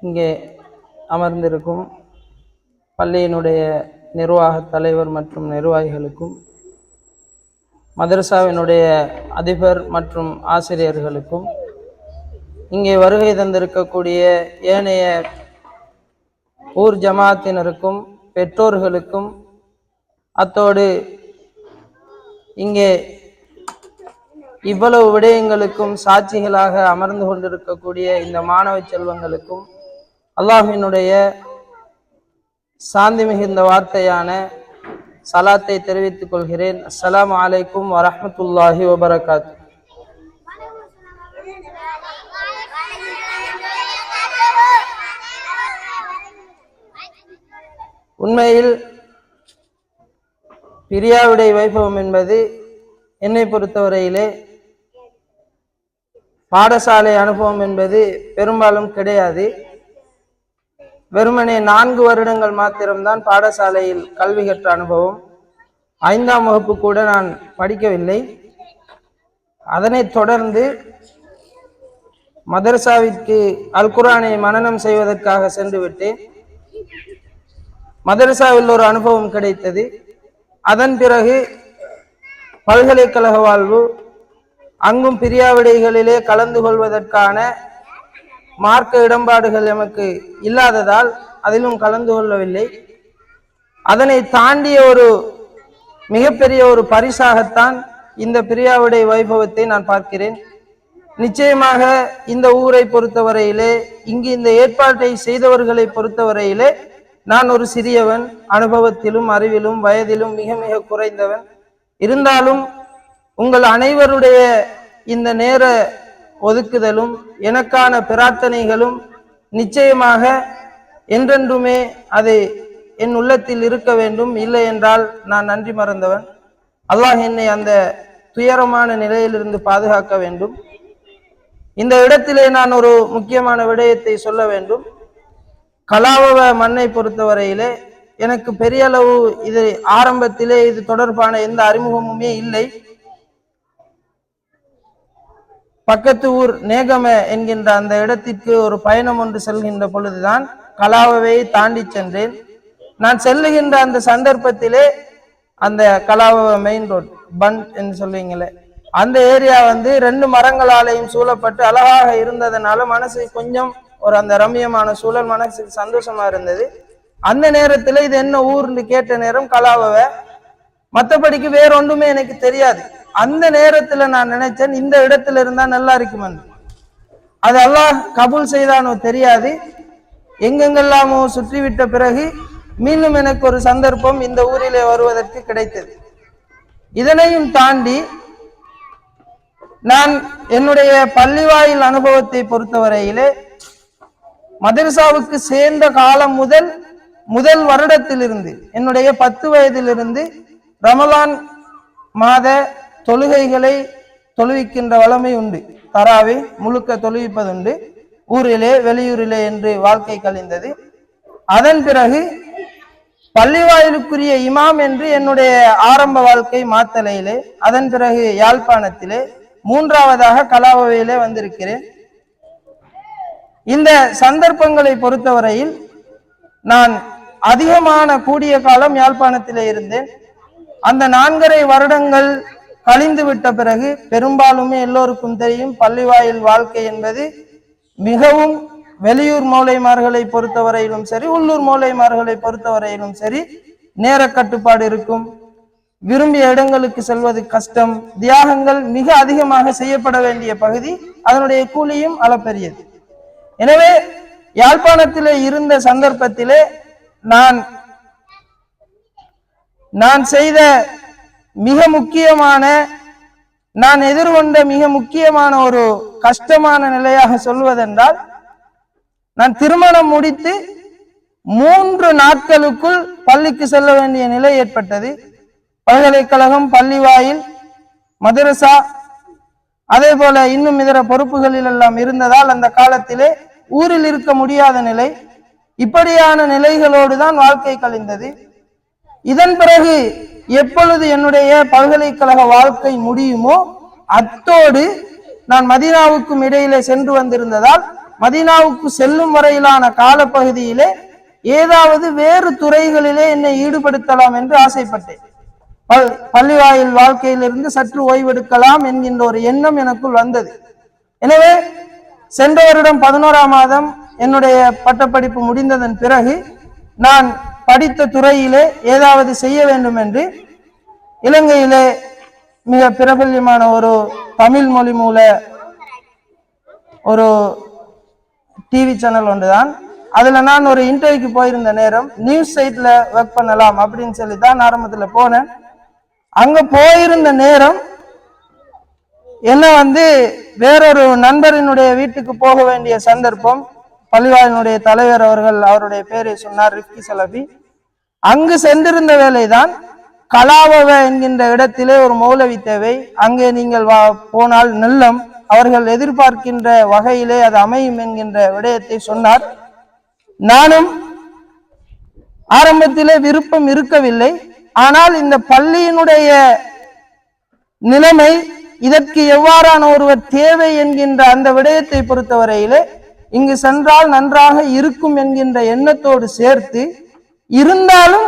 இங்கே அமர்ந்திருக்கும் பள்ளியினுடைய நிர்வாக தலைவர் மற்றும் நிர்வாகிகளுக்கும், மதரசாவினுடைய அதிபர் மற்றும் ஆசிரியர்களுக்கும், இங்கே வருகை தந்திருக்கக்கூடிய ஏனைய ஊர் ஜமாத்தினருக்கும், பெற்றோர்களுக்கும், அத்தோடு இங்கே இவ்வளவு விடயங்களுக்கும் சாட்சிகளாக அமர்ந்து கொண்டிருக்கக்கூடிய இந்த மாணவ செல்வங்களுக்கும் அல்லாஹ்வினுடைய சாந்தி மிகுந்த வார்த்தையான சலாத்தை தெரிவித்துக் கொள்கிறேன். அஸ்ஸலாமு அலைக்கும் வரஹ்மத்துல்லாஹி வபரகாத்து. உண்மையில் பிரியாவிடை வைபவம் என்பது என்னை பொறுத்தவரையிலே பாடசாலை அனுபவம் என்பது பெரும்பாலும் கிடையாது. வெறுமனே 4 வருடங்கள் மாத்திரம்தான் பாடசாலையில் கல்வி கற்ற அனுபவம். 5ஆம் வகுப்பு கூட நான் படிக்கவில்லை. அதனைத் தொடர்ந்து மதரசாவிற்கு அல் குர்ஆனை மனனம் செய்வதற்காக சென்று விட்டேன். மதரசாவில் ஒரு அனுபவம் கிடைத்தது. அதன் பிறகு பல்கலைக்கழக வாழ்வு, அங்கும் பிரியாவிடைகளிலே கலந்து கொள்வதற்கான மார்க்க இடம்பாடுகள் எமக்கு இல்லாததால் அதிலும் கலந்து கொள்ளவில்லை. அதனை தாண்டிய ஒரு மிகப்பெரிய ஒரு பரிசாகத்தான் இந்த பிரியாவிடை வைபவத்தை நான் பார்க்கிறேன். நிச்சயமாக இந்த ஊரை பொறுத்தவரையிலே, இங்கு இந்த ஏற்பாட்டை செய்தவர்களை பொறுத்தவரையிலே நான் ஒரு சிறியவன், அனுபவத்திலும் அறிவிலும் வயதிலும் மிக மிக குறைந்தவன். இருந்தாலும் உங்கள் அனைவருடைய இந்த நேர ஒதுக்குதலும் எனக்கான பிரார்த்தனைகளும் நிச்சயமாக என்றென்றுமே அது என் உள்ளத்தில் இருக்க வேண்டும். இல்லை என்றால் நான் நன்றி மறந்தவன். அல்லாஹ் என்னை அந்த துயரமான நிலையிலிருந்து பாதுகாக்க வேண்டும். இந்த இடத்திலே நான் ஒரு முக்கியமான விடயத்தை சொல்ல வேண்டும். கலாவவ மண்ணை பொறுத்தவரையிலே எனக்கு பெரிய அளவு இது ஆரம்பத்திலே இது தொடர்பான எந்த அறிமுகமுமே இல்லை. பக்கத்து ஊர் நேகம என்கின்ற அந்த இடத்திற்கு ஒரு பயணம் ஒன்று செல்கின்ற பொழுதுதான் கலாவவை தாண்டி சென்றேன். நான் செல்லுகின்ற அந்த சந்தர்ப்பத்திலே அந்த கலாவவ மெயின் ரோட் பண்ட் என்று சொல்லுவீங்களே, அந்த ஏரியா 2 மரங்களாலையும் சூழப்பட்டு அழகாக இருந்ததுனால மனசு கொஞ்சம் ஒரு அந்த ரம்யமான சூழல், மனசுக்கு சந்தோஷமா இருந்தது. அந்த நேரத்துல இது என்ன ஊர்னு கேட்ட நேரம் கலாவவ, மற்றபடிக்கு வேற ஒன்றுமே எனக்கு தெரியாது. அந்த நேரத்துல நான் நினைச்சேன் இந்த இடத்துல இருந்தா நல்லா இருக்குமே. அது அல்லாஹ் கபூல் செய்தானோ தெரியாது. எங்கெங்கெல்லாமோ சுற்றிவிட்ட பிறகு மீண்டும் எனக்கு ஒரு சந்தர்ப்பம் இந்த ஊரிலே வருவதற்கு கிடைத்தது. இதனையும் தாண்டி நான் என்னுடைய பள்ளிவாயில் அனுபவத்தை பொறுத்தவரையிலே மதரசாவுக்கு சேர்ந்த காலம் முதல் வருடத்திலிருந்து என்னுடைய 10 வயதிலிருந்து ரமலான் மாத தொழுகைகளை தொழுவிக்கின்ற வளமை உண்டு. தராவி முழுக்க தொழுவிப்பதுண்டு. ஊரிலே வெளியூரிலே என்று வாழ்க்கை கழிந்தது. அதன் பிறகு பள்ளிவாயிலுக்குரிய இமாம் என்று என்னுடைய ஆரம்ப வாழ்க்கை மாத்தலையிலே, அதன் பிறகு யாழ்ப்பாணத்திலே, 3ஆவதாக கலாவவையிலே வந்திருக்கிறேன். இந்த சந்தர்ப்பங்களை பொறுத்தவரையில் நான் அதிகமான கூடிய காலம் யாழ்ப்பாணத்திலே இருந்தேன். அந்த 4.5 வருடங்கள் கழிந்து விட்ட பிறகு பெரும்பாலுமே எல்லோருக்கும் தெரியும், பள்ளிவாயில் வாழ்க்கை என்பது மிகவும் வெளியூர் மௌலைமார்களை பொறுத்தவரையிலும் சரி, உள்ளூர் மௌலைமார்களை பொறுத்தவரையிலும் சரி, நேர கட்டுப்பாடு இருக்கும். விரும்பிய இடங்களுக்கு செல்வது கஷ்டம். தியாகங்கள் மிக அதிகமாக செய்யப்பட வேண்டிய பகுதி. அதனுடைய கூலியும் அளப்பெரியது. எனவே யாழ்ப்பாணத்திலே இருந்த சந்தர்ப்பத்திலே நான் செய்த மிக முக்கியமான, நான் எதிர்கொண்ட மிக முக்கியமான ஒரு கஷ்டமான நிலையாக சொல்வதென்றால், நான் திருமணம் முடித்து 3 நாட்களுக்குள் பள்ளிக்கு செல்ல வேண்டிய நிலை ஏற்பட்டது. பல்கலைக்கழகம், பள்ளிவாயில், மதரசா, அதே போல இன்னும் இதர பொறுப்புகளில் எல்லாம் இருந்ததால் அந்த காலத்திலே ஊரில் இருக்க முடியாத நிலை. இப்படியான நிலைகளோடு தான் வாழ்க்கை கழிந்தது. இதன் பிறகு எப்பொழுது என்னுடைய பல்கலைக்கழக வாழ்க்கை முடியுமோ அத்தோடு நான் மதீனாவுக்கும் இடையிலே சென்று வந்திருந்ததால் மதீனாவுக்கு செல்லும் வரையிலான காலப்பகுதியிலே ஏதாவது வேறு துறைகளிலே என்னை ஈடுபடுத்தலாம் என்று ஆசைப்பட்டேன். பள்ளிவாயில் வாழ்க்கையிலிருந்து சற்று ஓய்வெடுக்கலாம் என்கின்ற ஒரு எண்ணம் எனக்குள் வந்தது. எனவே சென்ற வருடம் 11ஆம் மாதம் என்னுடைய பட்டப்படிப்பு முடிந்ததன் பிறகு நான் படித்த துறையிலே ஏதாவது செய்ய வேண்டும் என்று இலங்கையிலே மிக பிரபல்யமான ஒரு தமிழ் மொழி மூல ஒரு டிவி சேனல் ஒன்றுதான். அதுல நான் ஒரு இன்டர்வியூக்கு போயிருந்த நேரம் நியூஸ் சைட்ல ஒர்க் பண்ணலாம் அப்படின்னு சொல்லி தான் ஆரம்பத்துல போனேன். அங்க போயிருந்த நேரம் என்ன வேறொரு நண்பரினுடைய வீட்டுக்கு போக வேண்டிய சந்தர்ப்பம். பள்ளிவாயினுடைய தலைவர் அவர்கள் அவருடைய பேரை சொன்னார், ரிஃப்கி சலபி. அங்கு சென்றிருந்த வேலைதான் கலாவவ என்கின்ற இடத்திலே ஒரு மௌலவி தேவை, அங்கே நீங்கள் போனால் நல்லம், அவர்கள் எதிர்பார்க்கின்ற வகையிலே அது அமையும் என்கின்ற விடயத்தை சொன்னார். நானும் ஆரம்பத்திலே விருப்பம் இருக்கவில்லை. ஆனால் இந்த பள்ளியினுடைய நிலைமை இதற்கு எவ்வாறான ஒருவர் தேவை என்கின்ற அந்த விடயத்தை பொறுத்தவரையிலே இங்கு சென்றால் நன்றாக இருக்கும் என்கின்ற எண்ணத்தோடு சேர்த்து இருந்தாலும்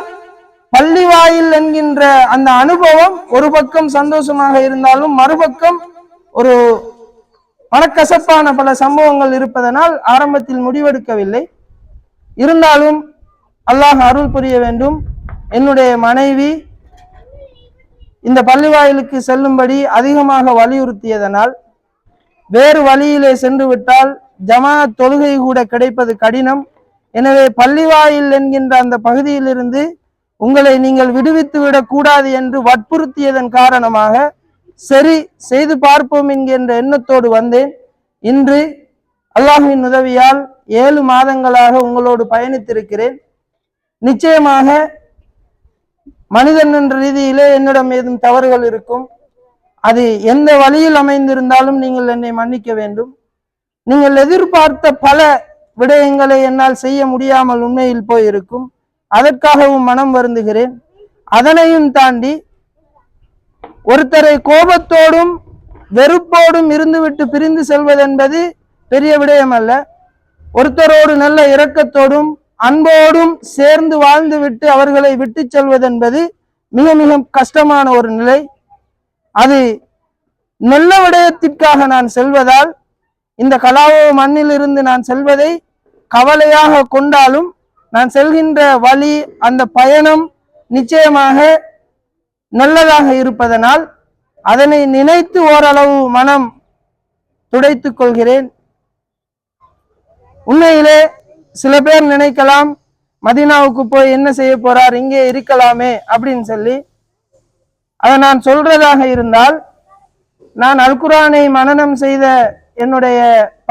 பள்ளி வாயில் என்கின்ற அந்த அனுபவம் ஒரு பக்கம் சந்தோஷமாக இருந்தாலும் மறுபக்கம் ஒரு மனக்கசப்பான பல சம்பவங்கள் இருப்பதனால் ஆரம்பத்தில் முடிவெடுக்கவில்லை. இருந்தாலும் அல்லாஹ் அருள் புரிய வேண்டும். என்னுடைய மனைவி இந்த பள்ளி வாயிலுக்கு செல்லும்படி அதிகமாக வலியுறுத்தியதனால் வேறு வழியிலே சென்று விட்டால் ஜமாஅத் தொழுகை கூட கிடைப்பது கடினம். எனவே பள்ளிவாயில் என்கின்ற அந்த பகுதியிலிருந்து உங்களை நீங்கள் விடுவித்து விடக் கூடாது என்று வற்புறுத்தியதன் காரணமாக சரி செய்து பார்ப்போம் என்கின்ற எண்ணத்தோடு வந்தேன். இன்று அல்லாஹ்வின் உதவியால் 7 மாதங்களாக உங்களோடு பயணித்திருக்கிறேன். நிச்சயமாக மனிதன் என்ற ரீதியிலே என்னிடம் ஏதும் தவறுகள் இருக்கும். அது எந்த வழியில் அமைந்திருந்தாலும் நீங்கள் என்னை மன்னிக்க வேண்டும். நீங்கள் எதிர்பார்த்த பல விடயங்களை என்னால் செய்ய முடியாமல் உண்மையில் போயிருக்கும். அதற்காகவும் மனம் வருந்துகிறேன். அதனையும் தாண்டி ஒருத்தரை கோபத்தோடும் வெறுப்போடும் இருந்துவிட்டு பிரிந்து செல்வதென்பது பெரிய விடயம் அல்ல. ஒருத்தரோடு நல்ல இரக்கத்தோடும் அன்போடும் சேர்ந்து வாழ்ந்து விட்டு அவர்களை விட்டு செல்வதென்பது மிக மிக கஷ்டமான ஒரு நிலை. அது நல்ல விடயத்திற்காக நான் செல்வதால் இந்த கலாவோ மண்ணில் இருந்து நான் செல்வதை கவலையாக கொண்டாலும் நான் செல்கின்ற வழி அந்த பயணம் நிச்சயமாக நல்லதாக இருப்பதனால் அதனை நினைத்து ஓரளவு மனம் துடைத்துக் கொள்கிறேன். உண்மையிலே சில பேர் நினைக்கலாம், மதீனாவுக்கு போய் என்ன செய்ய போறார், இங்கே இருக்கலாமே அப்படின்னு சொல்லி. அதை நான் சொல்றதாக இருந்தால், நான் அல் குர்ஆனை மனனம் செய்த என்னுடைய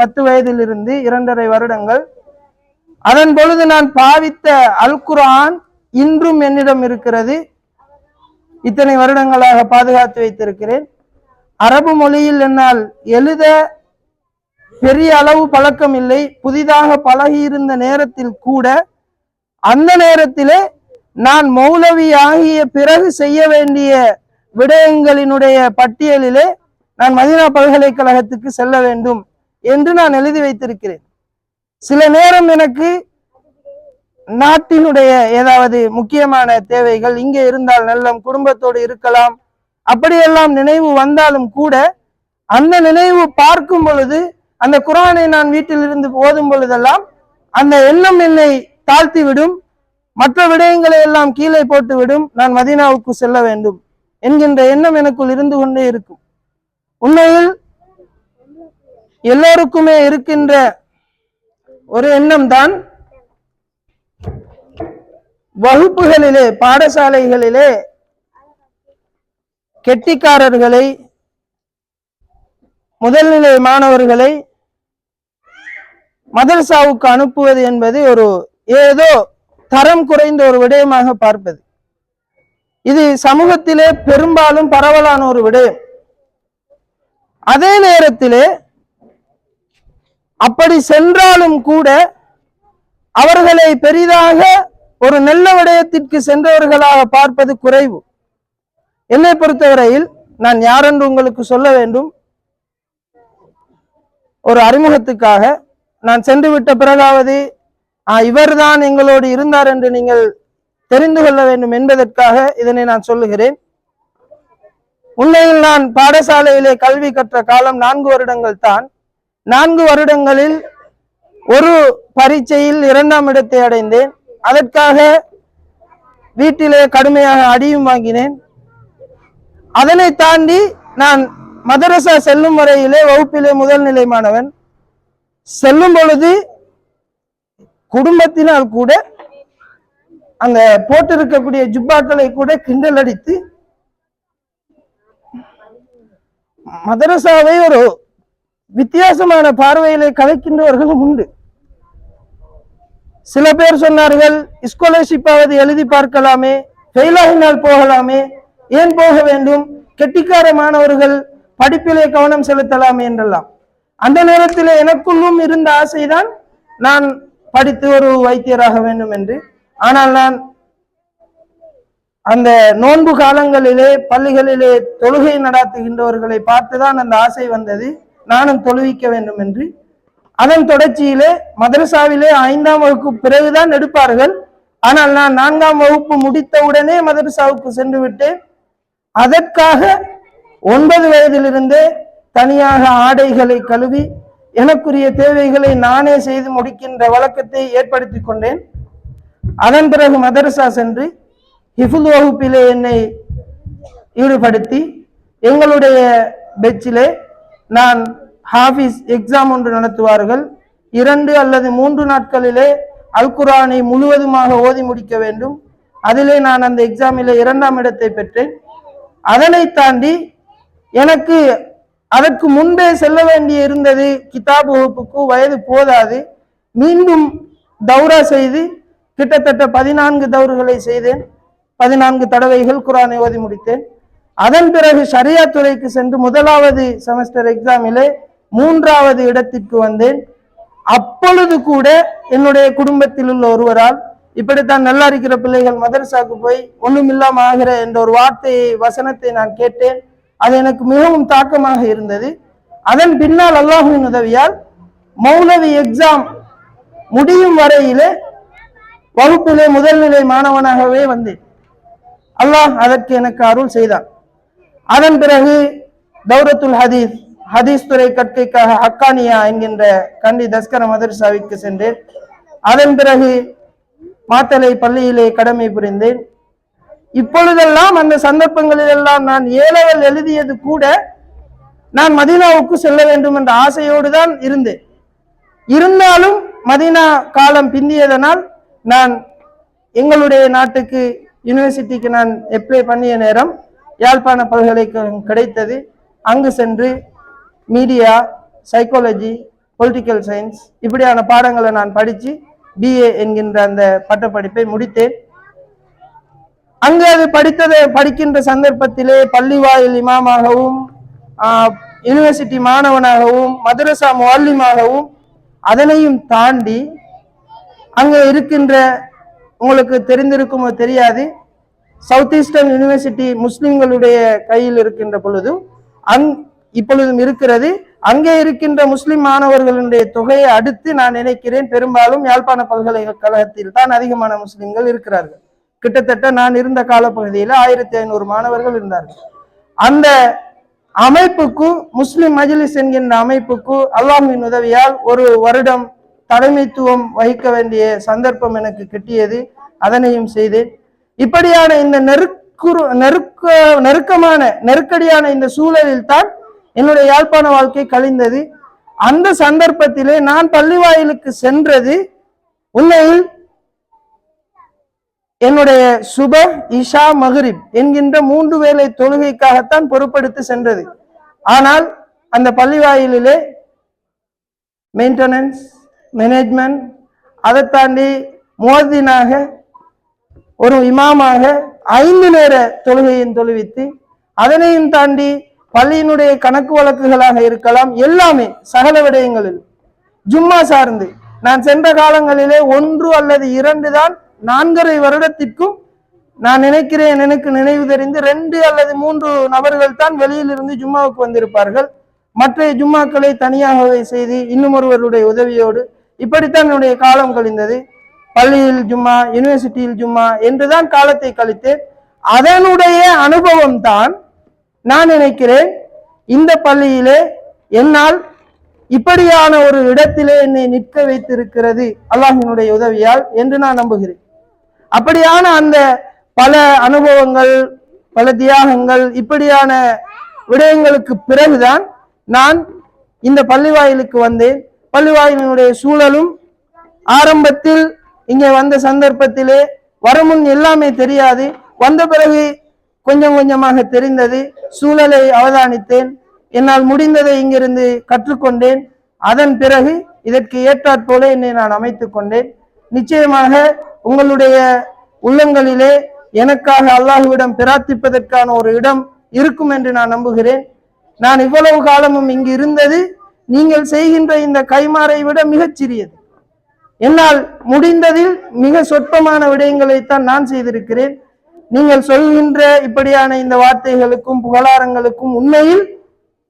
10 வயதிலிருந்து 2.5 வருடங்கள், அதன் பொழுது நான் பாவித்த அல் குர்ஆன் இன்றும் என்னிடம் இருக்கிறது. இத்தனை வருடங்களாக பாதுகாத்து வைத்திருக்கிறேன். அரபு மொழியில் என்னால் எழுத பெரிய அளவு பழக்கம் இல்லை. புதிதாக பழகியிருந்த நேரத்தில் கூட அந்த நேரத்திலே நான் மௌலவி ஆகிய பிறகு செய்ய வேண்டிய விடயங்களினுடைய பட்டியலிலே நான் மதீனா பல்கலைக்கழகத்துக்கு செல்ல வேண்டும் என்று நான் எழுதி வைத்திருக்கிறேன். சில நேரம் எனக்கு நாட்டினுடைய ஏதாவது முக்கியமான தேவைகள், இங்கே இருந்தால் நல்லம், குடும்பத்தோடு இருக்கலாம், அப்படியெல்லாம் நினைவு வந்தாலும் கூட அந்த நினைவு பார்க்கும் பொழுது அந்த குர்ஆனை நான் வீட்டில் இருந்து ஓதும் பொழுதெல்லாம் அந்த எண்ணம் என்னை தாழ்த்தி விடும், மற்ற விடயங்களை எல்லாம் கீழே போட்டு விடும். நான் மதீனாவுக்கு செல்ல வேண்டும் என்கின்ற எண்ணம் எனக்குள் இருந்து கொண்டே இருக்கும். உண்மையில் எல்லோருக்குமே இருக்கின்ற ஒரு எண்ணம் தான், வகுப்புகளிலே பாடசாலைகளிலே கெட்டிக்காரர்களை முதல்நிலை மாணவர்களை மதரசாவுக்கு அனுப்புவது என்பது ஒரு ஏதோ தரம் குறைந்த ஒரு விடயமாக பார்ப்பது. இது சமூகத்திலே பெரும்பாலும் பரவலான ஒரு விடயம். அதே நேரத்திலே அப்படி சென்றாலும் கூட அவர்களை பெரிதாக ஒரு நல்ல விடயத்திற்கு சென்றவர்களாக பார்ப்பது குறைவு. என்னை பொறுத்தவரையில் நான் யாரென்று உங்களுக்கு சொல்ல வேண்டும். ஒரு அறிமுகத்துக்காக நான் சென்று விட்ட பிறகாவது இவர்தான் எங்களோடு இருந்தார் என்று நீங்கள் தெரிந்து கொள்ள வேண்டும் என்பதற்காக இதனை நான் சொல்லுகிறேன். உண்மையில் நான் பாடசாலையிலே கல்வி கற்ற காலம் 4 வருடங்கள் தான். 4 வருடங்களில் ஒரு பரீட்சையில் 2ஆம் இடத்தை அடைந்தேன். அதற்காக வீட்டிலே கடுமையாக அடியும் வாங்கினேன். அதனை தாண்டி நான் மதரசா செல்லும் வரையிலே வகுப்பிலே முதல் நிலை மாணவன். செல்லும் பொழுது குடும்பத்தினால் கூட அந்த போட்டிருக்கக்கூடிய ஜுப்பாக்களை கூட கிண்டல் அடித்து மதரசாவை ஒரு வித்தியாசமான பார்வையிலே கலைக்கின்றவர்களும் உண்டு. சில பேர் சொன்னார்கள், ஸ்காலர்ஷிப்பாவது எழுதி பார்க்கலாமே, ஃபெயிலாகினால் போகலாமே, ஏன் போக வேண்டும், கெட்டிக்கார மாணவர்கள் படிப்பிலே கவனம் செலுத்தலாமே என்றெல்லாம். அந்த நேரத்தில் எனக்குள்ளும் இருந்த ஆசைதான் நான் படித்து ஒரு வைத்தியராக வேண்டும் என்று. ஆனால் நான் அந்த நோன்பு காலங்களிலே பள்ளிகளிலே தொழுகை நடாத்துகின்றவர்களை பார்த்துதான் அந்த ஆசை வந்தது, நானும் தொழுவிக்க வேண்டும் என்று. அதன் தொடர்ச்சியிலே மதரசாவிலே 5ஆம் வகுப்பு பிறகுதான் எடுப்பார்கள். ஆனால் நான் 4ஆம் வகுப்பு முடித்தவுடனே மதரசாவுக்கு சென்று விட்டேன். அதற்காக 9 வயதிலிருந்தே தனியாக ஆடைகளை கழுவி எனக்குரிய தேவைகளை நானே செய்து முடிக்கின்ற வழக்கத்தை ஏற்படுத்தி கொண்டேன். அதன் பிறகு மதரசா சென்று ஹிஃபுல் வகுப்பிலே என்னை ஈடுபடுத்தி எங்களுடைய பெச்சிலே நான் ஹாஃபிஸ் எக்ஸாம் ஒன்று நடத்துவார்கள். 2 அல்லது 3 நாட்களிலே அல் குர்ஆனை முழுவதுமாக ஓதி முடிக்க வேண்டும். அதிலே நான் அந்த எக்ஸாமிலே 2ஆம் இடத்தை பெற்றேன். அதனை தாண்டி எனக்கு அதற்கு முன்பே செல்ல வேண்டிய இருந்தது. கிதாப் வகுப்புக்கு வயது போதாது. மீண்டும் தௌரா செய்து கிட்டத்தட்ட 14 தௌர்களை செய்தேன். 14 தடவைகள் குர்ஆனை ஓதி முடித்தேன். அதன் பிறகு ஷரியா துறைக்கு சென்று 1வது செமஸ்டர் எக்ஸாமிலே 3வது இடத்திற்கு வந்தேன். அப்பொழுது கூட என்னுடைய குடும்பத்தில் உள்ள ஒருவரால், இப்படித்தான் நல்லா இருக்கிற பிள்ளைகள் மதரசாக்கு போய் ஒண்ணுமில்லாம ஆகிற என்ற ஒரு வார்த்தையை, வசனத்தை நான் கேட்டேன். அது எனக்கு மிகவும் தாக்கமாக இருந்தது. அதன் பின்னால் அல்லாஹ்வின் உதவியால் மௌலவி எக்ஸாம் முடியும் வரையிலே வகுப்பிலே முதல் நிலை மாணவனாகவே வந்தேன். அல்லாஹ் அதற்கு எனக்கு அருள் செய்தான். அதன் பிறகு தௌரத்துல் ஹதீஸ் துறை கற்கைக்காக ஹக்கானியா என்கின்ற கண்டி தஸ்கர மதரசாவிற்கு சென்றேன். அதன் பிறகு மாத்தலை பள்ளியிலே கடமை புரிந்தேன். இப்பொழுதெல்லாம் அந்த சந்தர்ப்பங்களில் எல்லாம் நான் ஏலவல் எழுதியது கூட நான் மதீனாவுக்கு செல்ல வேண்டும் என்ற ஆசையோடு தான் இருந்தேன். இருந்தாலும் மதீனா காலம் பிந்தியதனால் நான் எங்களுடைய நாட்டுக்கு யூனிவர்சிட்டிக்கு நான் அப்ளை பண்ணிய நேரம் யாழ்ப்பாண பல்கலைக்கழகம் கிடைத்தது. அங்கு சென்று மீடியா, சைக்காலஜி, பொலிட்டிக்கல் சயின்ஸ் இப்படியான பாடங்களை நான் படித்து BA என்கின்ற அந்த பட்டப்படிப்பை முடித்தேன். அங்கு அது படிக்கின்ற சந்தர்ப்பத்திலே பள்ளிவாயில் இமாமாகவும், யூனிவர்சிட்டி மாணவனாகவும், மதரசா முஅல்லிமாகவும், அதனையும் தாண்டி அங்கே இருக்கின்ற, உங்களுக்கு தெரிந்திருக்குமோ தெரியாது, சவுத் ஈஸ்டர்ன் யூனிவர்சிட்டி முஸ்லிம்களுடைய கையில் இருக்கின்ற பொழுதும் இப்பொழுதும் இருக்கிறது. அங்கே இருக்கின்ற முஸ்லிம் மாணவர்களுடைய தொகையை அடுத்து நான் நினைக்கிறேன் பெரும்பாலும் யாழ்ப்பாண பல்கலைக்கழகத்தில் தான் அதிகமான முஸ்லிம்கள் இருக்கிறார்கள். கிட்டத்தட்ட நான் இருந்த காலப்பகுதியில் 1500 மாணவர்கள் இருந்தார்கள். அந்த அமைப்புக்கு, முஸ்லிம் மஜ்லிஸ் என்கின்ற அமைப்புக்கு அல்லாஹ்வின் உதவியால் ஒரு வருடம் தலைமைத்துவம் வகிக்க வேண்டிய சந்தர்ப்பம் எனக்கு கிட்டியது. அதனையும் செய்தேன். இப்படியான இந்த நெருக்கடியான இந்த சூழலில் தான் என்னுடைய யாழ்ப்பாண வாழ்க்கை கழிந்தது. அந்த சந்தர்ப்பத்திலே நான் பள்ளிவாயிலுக்கு சென்றது உண்மையில் என்னுடைய சுப, இஷா, மக்ரிப் என்கின்ற 3 வேளை தொழுகைக்காகத்தான் பொறுப்படுத்தி சென்றது. ஆனால் அந்த பள்ளிவாயிலே மெயின்டெனன்ஸ், மேனேஜ்மெண்ட், அதை தாண்டி முஅத்தினாக, ஒரு இமாமாக 5 நேர தொழுகையின் தொழுவித்து, அதனையும் தாண்டி பள்ளியினுடைய கணக்கு வழக்குகளாக இருக்கலாம், எல்லாமே சகல விடயங்களில் ஜும்மா சார்ந்து நான் சென்ற காலங்களிலே 1 அல்லது 2 தான் 4.5 வருடத்திற்கும் நான் நினைக்கிறேன், எனக்கு நினைவு தெரிந்து 2 அல்லது 3 நபர்கள் தான் வெளியில் இருந்து ஜும்மாவுக்கு வந்திருப்பார்கள். மற்ற ஜும்மாக்களை தனியாகவே செய்து இன்னும் ஒருவருடைய உதவியோடு இப்படித்தான் என்னுடைய காலம் கழிந்தது. பள்ளியில் ஜும்மா, யூனிவர்சிட்டியில் ஜும்மா என்றுதான் காலத்தை கழித்தேன். அதனுடைய அனுபவம் தான் நான் நினைக்கிறேன் இந்த பள்ளியிலே என்னால் இப்படியான ஒரு இடத்திலே என்னை நிற்க வைத்திருக்கிறது அல்லாஹ்வினுடைய உதவியால் என்று நான் நம்புகிறேன். அப்படியான அந்த பல அனுபவங்கள், பல தியாகங்கள், இப்படியான விடயங்களுக்கு பிறகுதான் நான் இந்த பள்ளிவாயிலுக்கு வந்தேன். பள்ளிவாயிலினுடைய சூழலும் ஆரம்பத்தில் இங்கே வந்த சந்தர்ப்பத்திலே வரமுன் எல்லாமே தெரியாது. வந்த பிறகு கொஞ்சம் கொஞ்சமாக தெரிந்தது. சூழலை அவதானித்தேன். என்னால் முடிந்ததை இங்கிருந்து கற்றுக்கொண்டேன். அதன் பிறகு இதற்கு ஏற்றாற்போல என்னை நான் அமைத்துக் கொண்டேன். நிச்சயமாக உங்களுடைய உள்ளங்களிலே எனக்காக அல்லாஹ்விடம் பிரார்த்திப்பதற்கான ஒரு இடம் இருக்கும் என்று நான் நம்புகிறேன். நான் இவ்வளவு காலமும் இங்கு இருந்தது நீங்கள் செய்கின்ற இந்த கைமாறை விட மிகச் சிறியது. என்னால் முடிந்ததில் மிக சொற்பமான விடயங்களைத்தான் நான் செய்திருக்கிறேன். நீங்கள் சொல்கின்ற இப்படியான இந்த வார்த்தைகளுக்கும் புகழாரங்களுக்கும் உண்மையில்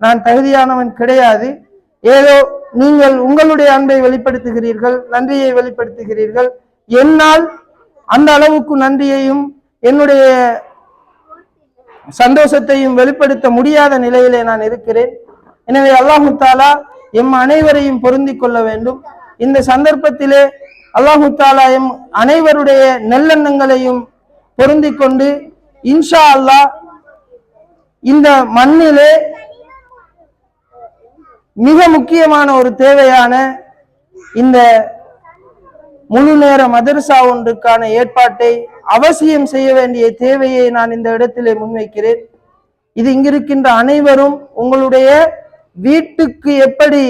நான் தகுதியானவன் கிடையாது. ஏதோ நீங்கள் உங்களுடைய அன்பை வெளிப்படுத்துகிறீர்கள், நன்றியை வெளிப்படுத்துகிறீர்கள். என்னால் அந்த அளவுக்கு நன்றியையும் என்னுடைய சந்தோஷத்தையும் வெளிப்படுத்த முடியாத நிலையிலே நான் இருக்கிறேன். எனவே அல்லாஹு தாலா எம் அனைவரையும் பொருந்தி கொள்ள வேண்டும். இந்த சந்தர்ப்பத்திலே அல்லாஹு தாலா எம் அனைவருடைய நல்லெண்ணங்களையும் பொருந்தி கொண்டு இன்ஷா அல்லாஹ் இந்த மண்ணிலே மிக முக்கியமான ஒரு தேவையான இந்த முழு நேர மதரசா ஒன்றுக்கான ஏற்பாட்டை அவசியம் செய்ய வேண்டிய தேவையை நான் இந்த இடத்திலே முன்வைக்கிறேன். இது இங்கிருக்கின்ற அனைவரும் உங்களுடைய வீட்டுக்கு எப்படி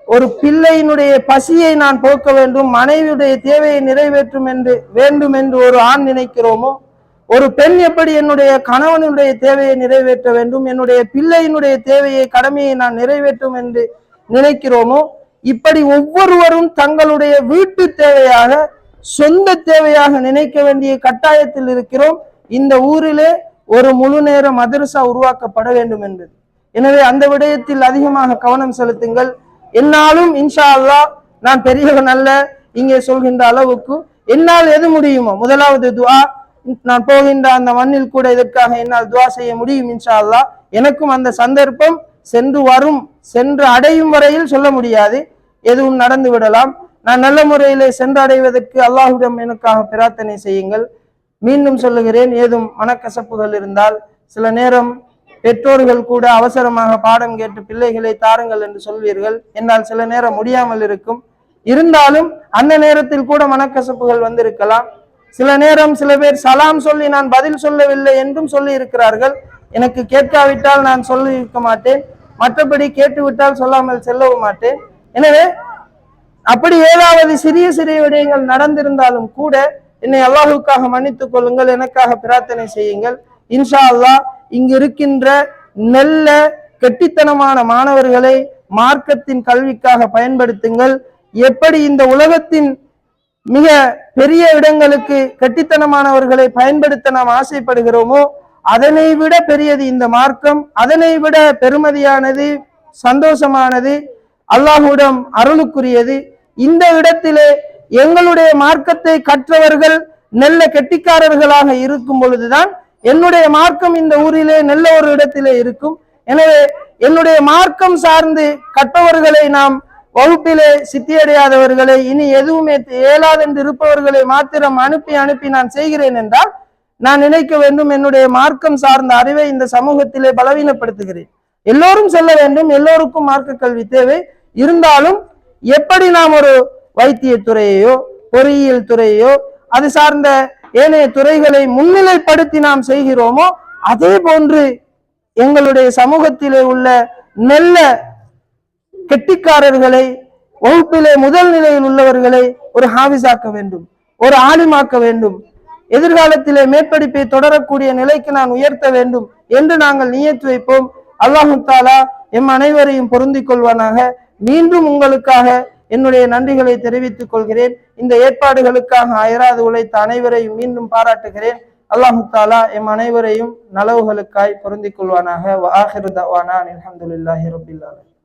ஒரு பிள்ளையினுடைய பசியை நான் போக்க வேண்டும், மனைவியுடைய தேவையை நிறைவேற்றும் வேண்டும் என்று ஒரு ஆண் நினைக்கிறோமோ, ஒரு பெண் எப்படி என்னுடைய கணவனுடைய தேவையை நிறைவேற்ற வேண்டும், என்னுடைய பிள்ளையினுடைய தேவையை, கடமையை நான் நிறைவேற்றும் என்று நினைக்கிறோமோ, இப்படி ஒவ்வொருவரும் தங்களுடைய வீட்டு தேவையாக, சொந்த தேவையாக நினைக்க வேண்டிய கட்டாயத்தில் இருக்கிறோம். இந்த ஊரிலே ஒரு முழு நேர மதரசா உருவாக்கப்பட வேண்டும் என்பது. எனவே அந்த விடயத்தில் அதிகமாக கவனம் செலுத்துங்கள். என்னாலும் இன்ஷா அல்லாஹ் நான் பெரியவன் அல்ல, இங்கே சொல்கின்ற அளவுக்கு என்னால் எது முடியுமோ, முதலாவது துஆ. நான் போகின்ற அந்த மண்ணில் கூட இதற்காக என்னால் துஆ செய்ய முடியும் இன்ஷா அல்லாஹ். எனக்கும் அந்த சந்தர்ப்பம் சென்று அடையும் வரையில் சொல்ல முடியாது, எதுவும் நடந்து விடலாம். நான் நல்ல முறையிலே சென்று அடைவதற்கு அல்லாஹ்விடம் எனக்காக பிரார்த்தனை செய்யுங்கள். மீண்டும் சொல்லுகிறேன், ஏதும் மனக்கசப்புகள் இருந்தால், சில நேரம் பெற்றோர்கள் கூட அவசரமாக பாடம் கேட்டு பிள்ளைகளை தாருங்கள் என்று சொல்வீர்கள். என்னால் சில நேரம் முடியாமல் இருக்கும். இருந்தாலும் அந்த நேரத்தில் கூட மனக்கசப்புகள் வந்திருக்கலாம். சில நேரம் சில பேர் சலாம் சொல்லி நான் பதில் சொல்லவில்லை என்றும் சொல்லி இருக்கிறார்கள். எனக்கு கேட்காவிட்டால் நான் சொல்லி இருக்க மாட்டேன், மற்றபடி கேட்டுவிட்டால் சொல்லாமல் செல்லவும் மாட்டேன். எனவே அப்படி ஏதாவது சிறிய சிறிய விடயங்கள் நடந்திருந்தாலும் கூட என்னை அல்லாஹுக்காக மன்னித்துக் கொள்ளுங்கள், எனக்காக பிரார்த்தனை செய்யுங்கள். இன்ஷா அல்லாஹ் இங்கு இருக்கின்ற நல்ல கெட்டித்தனமான மாணவர்களை மார்க்கத்தின் கல்விக்காக பயன்படுத்துங்கள். எப்படி இந்த உலகத்தின் மிக பெரிய இடங்களுக்கு கெட்டித்தனமானவர்களை பயன்படுத்த நாம் ஆசைப்படுகிறோமோ, அதனை விட பெரியது இந்த மார்க்கம், அதனை விட பெருமதியானது, சந்தோஷமானது, அல்லாஹ்விடம் அருளுக்குரியது. இந்த இடத்திலே எங்களுடைய மார்க்கத்தை கற்றவர்கள் நல்ல கெட்டிக்காரர்களாக இருக்கும் பொழுதுதான் என்னுடைய மார்க்கம் இந்த ஊரிலே நல்ல ஒரு இடத்திலே இருக்கும். எனவே என்னுடைய மார்க்கம் சார்ந்து கற்பவர்களை, நாம் வகுப்பிலே சித்தியடையாதவர்களை, இனி எதுவுமே இயலாதென்று இருப்பவர்களை மாத்திரம் அனுப்பி நான் செய்கிறேன் என்றால் நான் நினைக்க வேண்டும், என்னுடைய மார்க்கம் சார்ந்த அறிவை இந்த சமூகத்திலே பலவீனப்படுத்துகிறேன். எல்லோரும் செல்ல வேண்டும், எல்லோருக்கும் மார்க்க கல்வி தேவை. இருந்தாலும் எப்படி நாம் ஒரு வைத்தியத்துறையோ பொறியியல் துறையோ அது சார்ந்த ஏனைய துறைகளை முன்னிலைப்படுத்தி நாம் செய்கிறோமோ, அதே போன்று எங்களுடைய சமூகத்திலே உள்ள நல்ல கெட்டிக்காரர்களை, வகுப்பிலே முதல் நிலையில் உள்ளவர்களை ஒரு ஹாஃபிஸாக்க வேண்டும், ஒரு ஆலிமாக்க வேண்டும், எதிர்காலத்திலே மேற்படிப்பை தொடரக்கூடிய நிலைக்கு நான் உயர்த்த வேண்டும் என்று நாங்கள் நியத்து வைப்போம். அல்லாஹு தாலா எம் அனைவரையும் பொருந்திக் கொள்வானாக. மீண்டும் உங்களுக்காக என்னுடைய நன்றிகளை தெரிவித்துக் கொள்கிறேன். இந்த ஏற்பாடுகளுக்காக அயராது உழைத்த அனைவரையும் மீண்டும் பாராட்டுகிறேன். அல்லாஹு தாலா எம் அனைவரையும் நலவுகளுக்காய் பொருந்திக் கொள்வானாக. வ ஆஹிரு தஅவானா அல்ஹம்துலில்லாஹி ரப்பில் ஆலமீன்.